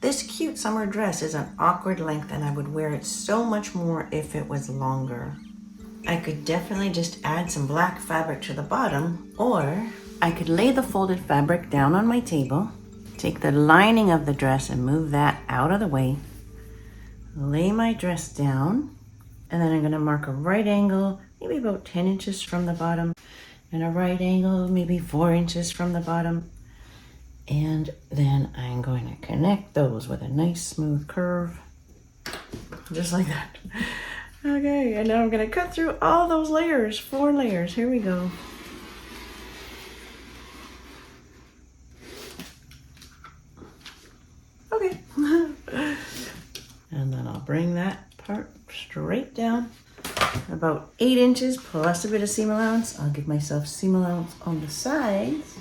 This cute summer dress is an awkward length and I would wear it so much more if it was longer. I could definitely just add some black fabric to the bottom, or I could lay the folded fabric down on my table, take the lining of the dress and move that out of the way, lay my dress down, and then I'm going to mark a right angle, maybe about 10 inches from the bottom, and a right angle, maybe 4 inches from the bottom. And then I'm going to connect those with a nice smooth curve, just like that. Okay, and now I'm going to cut through all those layers, 4 layers. Here we go. Okay. And then I'll bring that part straight down, about 8 inches plus a bit of seam allowance. I'll give myself seam allowance on the sides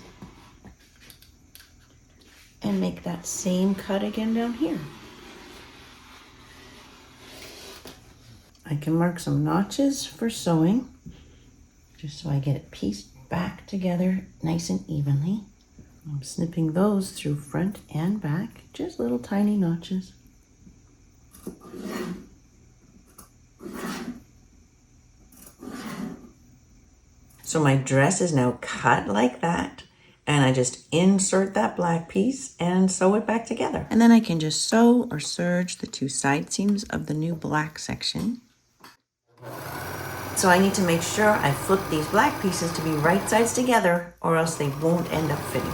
and make that same cut again down here. I can mark some notches for sewing, just so I get it pieced back together nice and evenly. I'm snipping those through front and back, just little tiny notches. So my dress is now cut like that, and I just insert that black piece and sew it back together. And then I can just sew or serge the 2 side seams of the new black section. So I need to make sure I flip these black pieces to be right sides together, or else they won't end up fitting.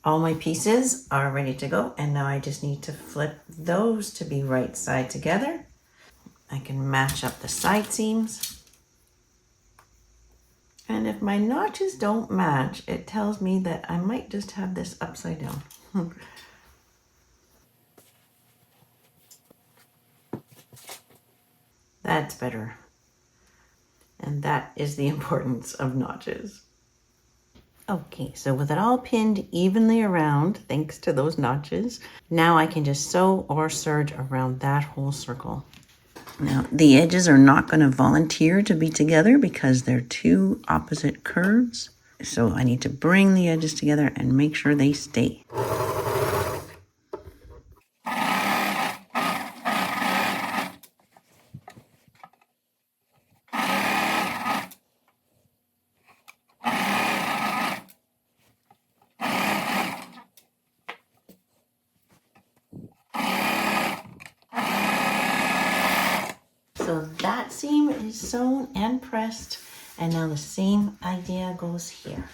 All my pieces are ready to go, and now I just need to flip those to be right side together. I can match up the side seams. And if my notches don't match, it tells me that I might just have this upside down. That's better. And that is the importance of notches. Okay, so with it all pinned evenly around, thanks to those notches, now I can just sew or serge around that whole circle. Now, the edges are not going to volunteer to be together because they're 2 opposite curves. So I need to bring the edges together and make sure they stay. So that seam is sewn and pressed, and now the same idea goes here.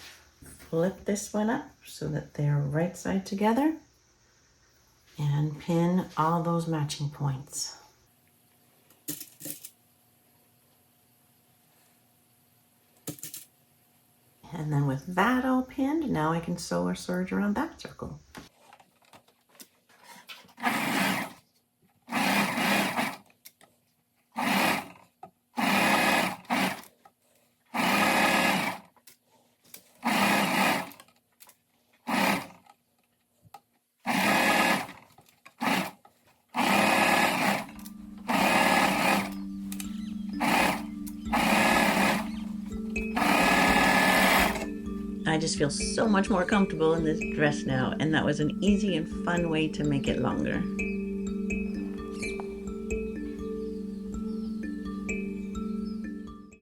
Flip this one up so that they're right side together and pin all those matching points. And then with that all pinned, now I can sew or serge around that circle. I just feel so much more comfortable in this dress now, and that was an easy and fun way to make it longer.